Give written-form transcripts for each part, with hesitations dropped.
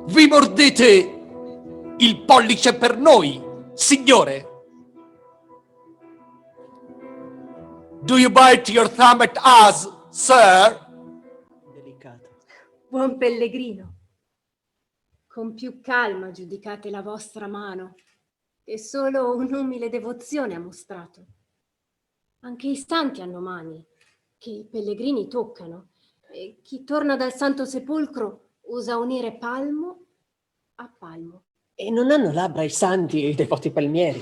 Vi mordete il pollice per noi, signore? Do you bite your thumb at us, sir? Delicato. Buon pellegrino, con più calma giudicate la vostra mano, che solo un'umile devozione ha mostrato. Anche i santi hanno mani, che i pellegrini toccano, e chi torna dal Santo Sepolcro usa unire palmo a palmo. E non hanno labbra i santi e i devoti palmieri.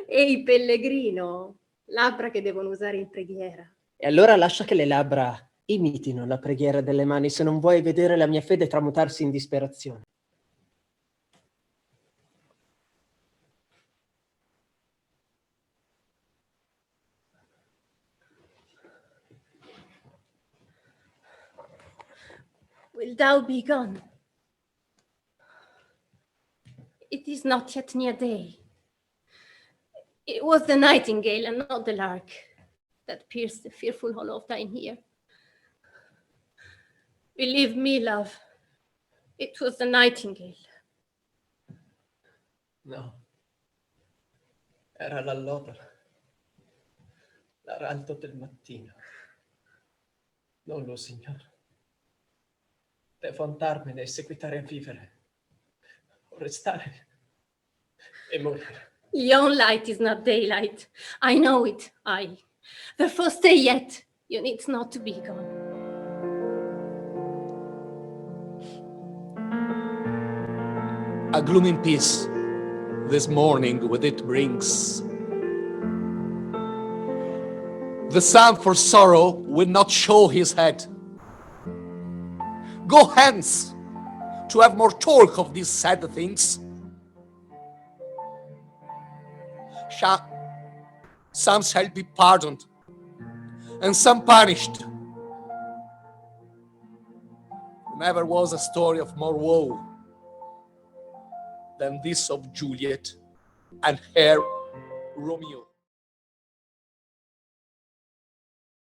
Ehi, pellegrino, labbra che devono usare in preghiera. E allora lascia che le labbra imitino la preghiera delle mani, se non vuoi vedere la mia fede tramutarsi in disperazione. Will thou be gone? It is not yet near day. It was the nightingale and not the lark that pierced the fearful hollow of thine ear. Believe me, love, it was the nightingale. No, era l'allodola, l'araldo del mattino. Non lo, signore. Devo andarmene e seguitare a vivere, o restare e morire. Yon light is not daylight. I know it, I. Therefore stay yet. You need not to be gone. A glooming peace this morning with it brings. The sun for sorrow will not show his head. Go hence to have more talk of these sad things. Some shall be pardoned, and some punished. Never was a story of more woe than this of Juliet and her Romeo.